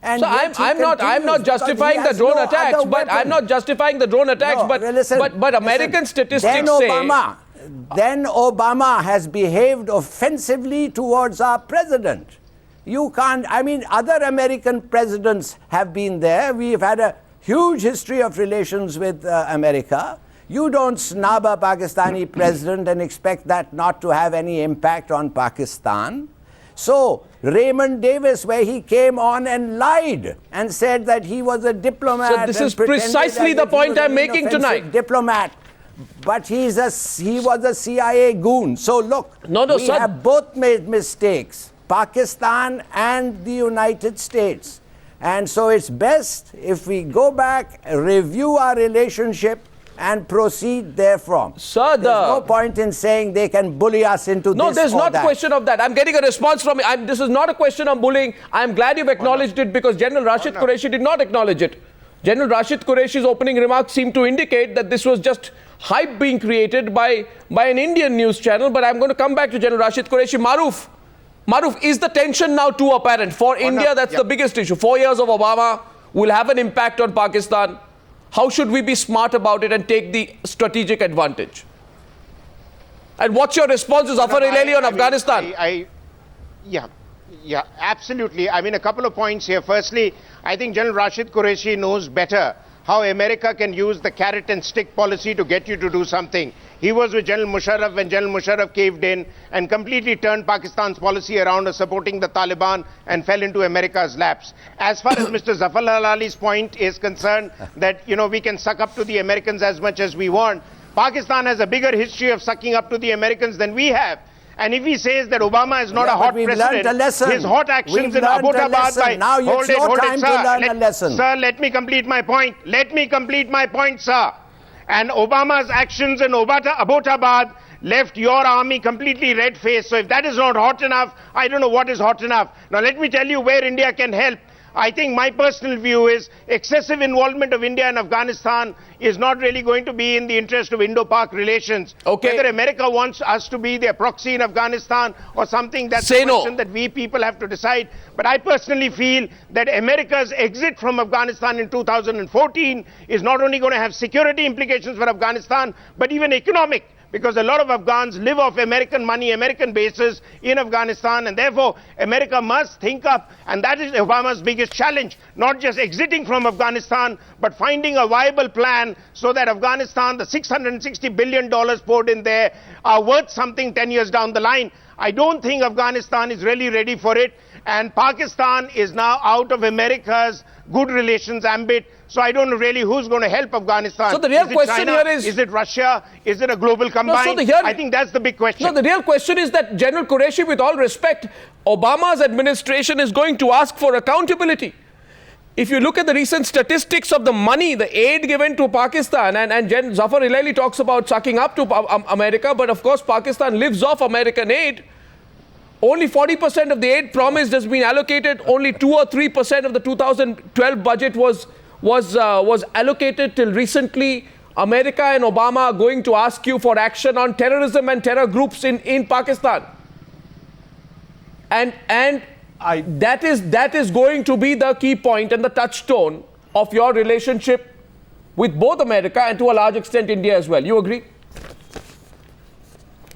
And so I'm not justifying the drone attacks, but I'm not justifying the drone attacks, but American statistics then Obama has behaved offensively towards our president. You can't, I mean, other American presidents have been there. We've had a huge history of relations with America. You don't snub a Pakistani president and expect that not to have any impact on Pakistan. So, Raymond Davis, where he came on and lied and said that he was a diplomat. So this is precisely the point I'm making tonight. Diplomat. But he was a CIA goon. So look, we have both made mistakes, Pakistan and the United States. And so it's best if we go back, review our relationship, and proceed therefrom. Sir, there's no point in saying they can bully us into this or that. No, there's not a question of that. I'm getting a response from you. This is not a question of bullying. I'm glad you've acknowledged it, because General Rashid Qureshi did not acknowledge it. General Rashid Qureshi's opening remarks seem to indicate that this was just hype being created by an Indian news channel. But I'm going to come back to General Rashid Qureshi. Maroof, is the tension now too apparent? For India, that's the biggest issue. 4 years of Obama will have an impact on Pakistan. How should we be smart about it and take the strategic advantage? And what's your response to Zafar Hilaly on Afghanistan? Yeah, absolutely. I mean, a couple of points here. Firstly, I think General Rashid Qureshi knows better how America can use the carrot and stick policy to get you to do something. He was with General Musharraf when General Musharraf caved in and completely turned Pakistan's policy around of supporting the Taliban and fell into America's laps. As far as Mr. Zafar Hilaly's point is concerned, that, you know, we can suck up to the Americans as much as we want, Pakistan has a bigger history of sucking up to the Americans than we have. And if he says that Obama is not a hot president, his hot actions in Abbottabad by... Now it's your time to learn a lesson. Sir, let me complete my point. Let me complete my point, sir. And Obama's actions in Abbottabad left your army completely red-faced. So if that is not hot enough, I don't know what is hot enough. Now let me tell you where India can help. I think my personal view is excessive involvement of India in Afghanistan is not really going to be in the interest of Indo-Pak relations. Okay. Whether America wants us to be their proxy in Afghanistan or something, that's a question that we people have to decide. But I personally feel that America's exit from Afghanistan in 2014 is not only going to have security implications for Afghanistan, but even economic. Because a lot of Afghans live off American money, American bases in Afghanistan, and therefore America must think up, and that is Obama's biggest challenge, not just exiting from Afghanistan, but finding a viable plan so that Afghanistan, the $660 billion poured in there, are worth something 10 years down the line. I don't think Afghanistan is really ready for it, and Pakistan is now out of America's good relations ambit. So I don't know really who's going to help Afghanistan. So the real question China? here is... it Russia? Is it a global combine? I think that's the big question. No, the real question is that, General Qureshi, with all respect, Obama's administration is going to ask for accountability. If you look at the recent statistics of the money, the aid given to Pakistan, and Zafar Hilaly talks about sucking up to America, but of course Pakistan lives off American aid. Only 40% of the aid promised has been allocated. Only 2 or 3% of the 2012 budget was allocated till recently. America and Obama are going to ask you for action on terrorism and terror groups in Pakistan. And that is going to be the key point and the touchstone of your relationship with both America and to a large extent India as well. You agree?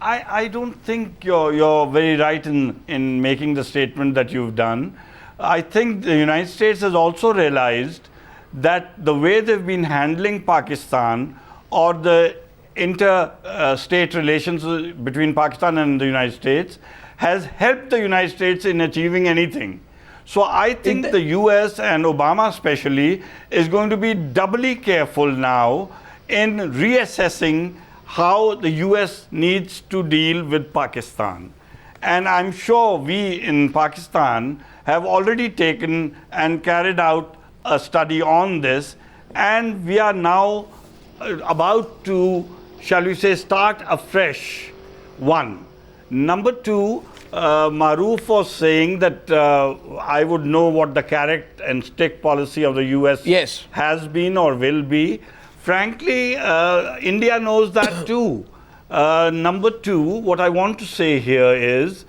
I don't think you're very right in making the statement that you've done. I think the United States has also realized that the way they've been handling Pakistan, or the inter-state relations between Pakistan and the United States, has helped the United States in achieving anything. So I think the US and Obama especially is going to be doubly careful now in reassessing how the US needs to deal with Pakistan. And I'm sure we in Pakistan have already taken and carried out a study on this, and we are now about to, shall we say, start afresh. One. Number two, Maroof was saying that I would know what the carrot and stick policy of the US has been or will be. Frankly, India knows that too. Number two, what I want to say here is,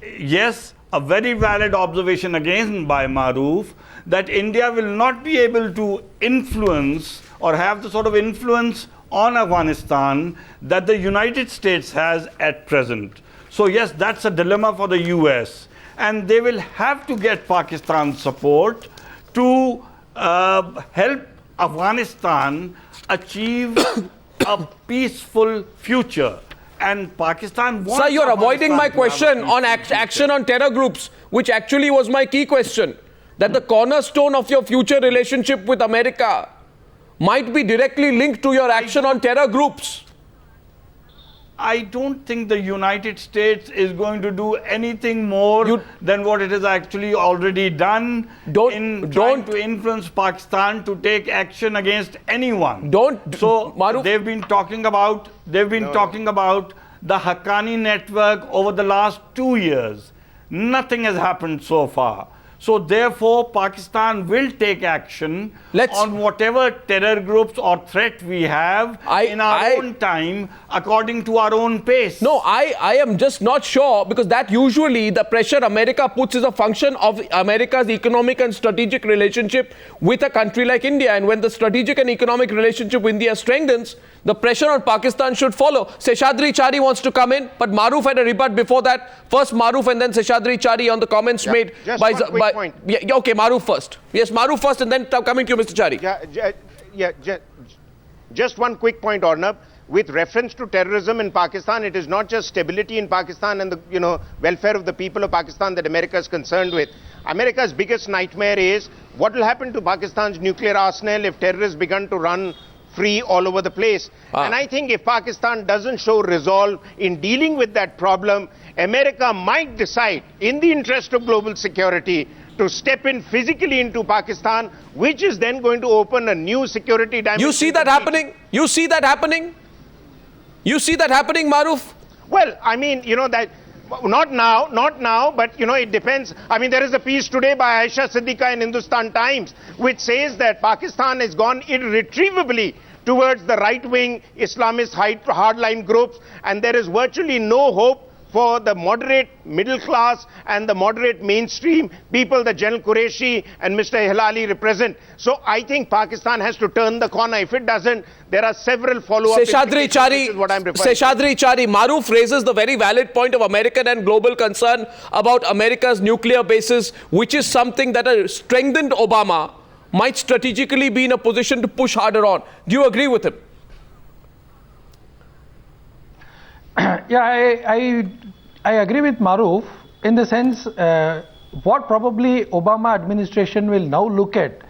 yes, a very valid observation again by Maroof, that India will not be able to influence or have the sort of influence on Afghanistan that the United States has at present. So yes, that's a dilemma for the US. And they will have to get Pakistan's support to help Afghanistan achieve a peaceful future. And Pakistan wants... Sir, you're avoiding my Afghanistan question on action on terror groups, which actually was my key question. That the cornerstone of your future relationship with America might be directly linked to your action on terror groups. I don't think the United States is going to do anything more than what it has actually already done in trying to influence Pakistan to take action against anyone. Maroof, they've been talking about the Haqqani network over the last 2 years. Nothing has happened so far. So therefore, Pakistan will take action on whatever terror groups or threat we have in our own time, according to our own pace. No, I am just not sure, because that usually the pressure America puts is a function of America's economic and strategic relationship with a country like India. And when the strategic and economic relationship with India strengthens, the pressure on Pakistan should follow. Sheshadri Chari wants to come in, but Maroof had a rebut before that. First Maroof and then Sheshadri Chari on the comments made by... Okay, Maroof first. Yes, Maroof first and then coming to you, Mr. Chari. Just one quick point, Arnab. With reference to terrorism in Pakistan, it is not just stability in Pakistan and the welfare of the people of Pakistan that America is concerned with. America's biggest nightmare is what will happen to Pakistan's nuclear arsenal if terrorists begin to run free all over the place. And I think if Pakistan doesn't show resolve in dealing with that problem, America might decide, in the interest of global security, to step in physically into Pakistan, which is then going to open a new security dimension. You see that happening? You see that happening? You see that happening, Maroof? Well, I mean, that... Not now, but it depends. I mean, there is a piece today by Aisha Siddiqa in Hindustan Times, which says that Pakistan has gone irretrievably towards the right-wing Islamist hardline groups, and there is virtually no hope for the moderate middle class and the moderate mainstream people that General Qureshi and Mr. Hilaly represent. So I think Pakistan has to turn the corner. If it doesn't, there are several follow-up Sheshadri Chari, Sheshadri Chari, Maroof raises the very valid point of American and global concern about America's nuclear bases, which is something that a strengthened Obama might strategically be in a position to push harder on. Do you agree with him? Yeah, I agree with Maroof in the sense what probably Obama administration will now look at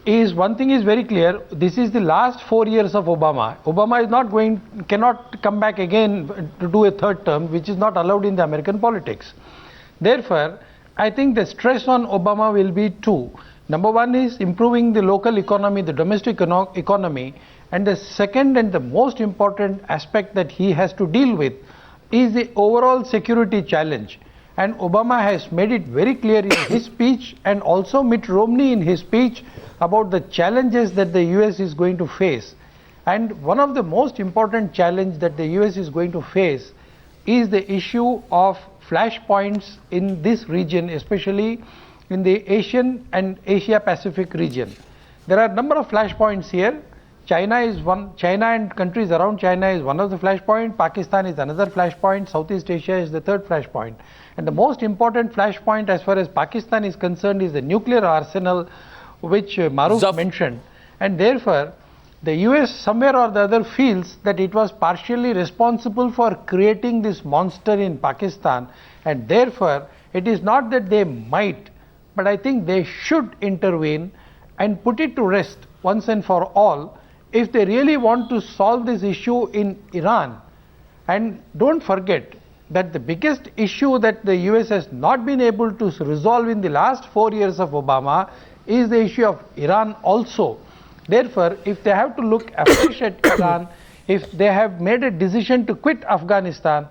is, one thing is very clear, this is the last 4 years of Obama. Obama is cannot come back again to do a third term, which is not allowed in the American politics. Therefore, I think the stress on Obama will be two. Number one is improving the local economy, the domestic economy, and the second and the most important aspect that he has to deal with is the overall security challenge. And Obama has made it very clear in his speech, and also Mitt Romney in his speech, about the challenges that the US is going to face. And one of the most important challenge that the US is going to face is the issue of flashpoints in this region, especially in the Asian and Asia Pacific region. There are a number of flashpoints here. China is one. China and countries around China is one of the flashpoints. Pakistan is another flashpoint. Southeast Asia is the third flashpoint. And the most important flashpoint as far as Pakistan is concerned is the nuclear arsenal, which Maroof mentioned. And therefore, the US somewhere or the other feels that it was partially responsible for creating this monster in Pakistan. And therefore, it is not that they might, but I think they should intervene and put it to rest once and for all, if they really want to solve this issue in Iran. And don't forget that the biggest issue that the US has not been able to resolve in the last 4 years of Obama is the issue of Iran also. Therefore, if they have to look afresh at Iran, if they have made a decision to quit Afghanistan,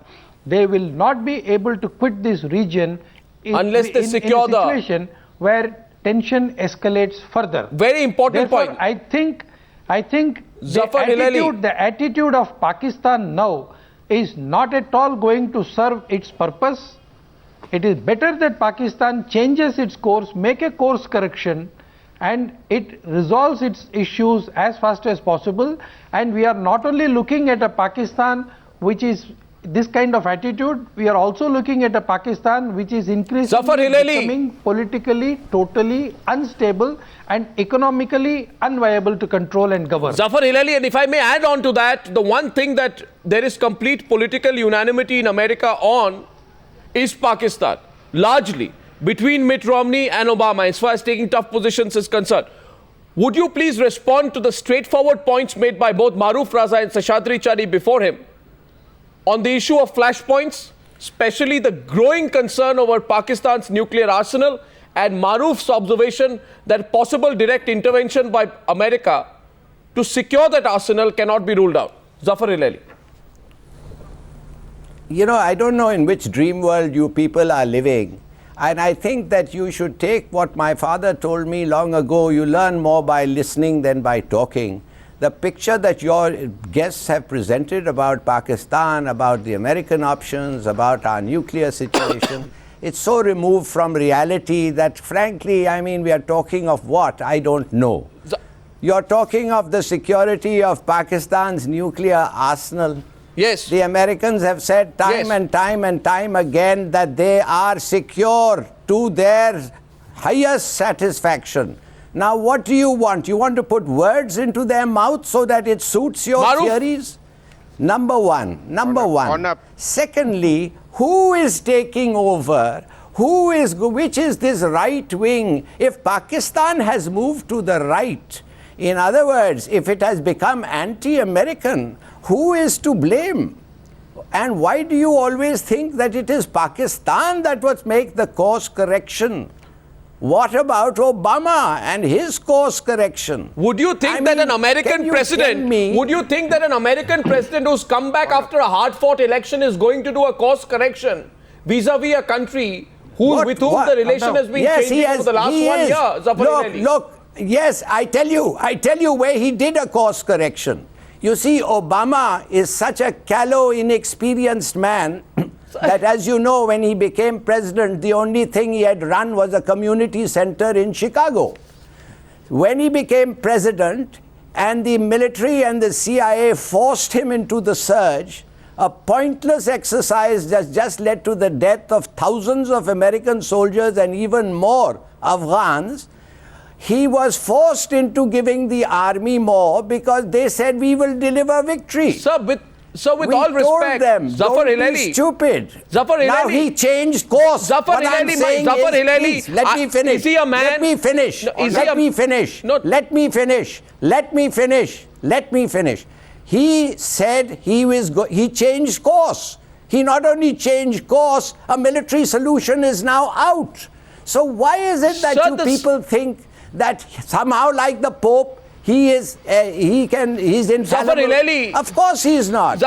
they will not be able to quit this region unless they secure in a situation where tension escalates further. Very important Therefore, point. I think the attitude of Pakistan now is not at all going to serve its purpose. It is better that Pakistan changes its course, make a course correction, and it resolves its issues as fast as possible. And we are not only looking at a Pakistan which is this kind of attitude, we are also looking at a Pakistan which is increasingly becoming politically totally unstable and economically unviable to control and govern. Zafar Hilaly, and if I may add on to that, the one thing that there is complete political unanimity in America on is Pakistan, largely between Mitt Romney and Obama as far as taking tough positions is concerned. Would you please respond to the straightforward points made by both Maroof Raza and Sheshadri Chari before him on the issue of flashpoints, especially the growing concern over Pakistan's nuclear arsenal, and Maroof's observation that possible direct intervention by America to secure that arsenal cannot be ruled out? Zafar Hilaly. You know, I don't know in which dream world you people are living. And I think that you should take what my father told me long ago: you learn more by listening than by talking. The picture that your guests have presented about Pakistan, about the American options, about our nuclear situation, it's so removed from reality that, frankly, I mean, we are talking of what? I don't know. You're talking of the security of Pakistan's nuclear arsenal. Yes. The Americans have said time and time again that they are secure to their highest satisfaction. Now, what do you want? You want to put words into their mouth so that it suits your theories? Number one. Arnab. Secondly, who is taking over? Which is this right wing? If Pakistan has moved to the right, in other words, if it has become anti-American, who is to blame? And why do you always think that it is Pakistan that would make the course correction? What about Obama and his course correction? Would you think that an American president, would you think that an American president who's come back after a hard-fought election is going to do a course correction vis-a-vis a country with whom the relation has been changing over the last 1 year? Zafar Hilaly. Look, yes, I tell you where he did a course correction. You see, Obama is such a callow, inexperienced man that, as you know, when he became president, the only thing he had run was a community center in Chicago. When he became president and the military and the CIA forced him into the surge, a pointless exercise that just led to the death of thousands of American soldiers and even more Afghans, he was forced into giving the army more because they said, we will deliver victory. So with all respect, Zafar Hilaly, stupid. Zafar Hilaly, now he changed course. Zafar Hilaly, let me finish. Is he a man? Let me finish. No, let me finish. No. Let me finish. Let me finish. Let me finish. He said he changed course. He not only changed course, a military solution is now out. So why is it that people think that somehow, like the Pope, he's infallible? Zafar Hilaly. Of course he is not.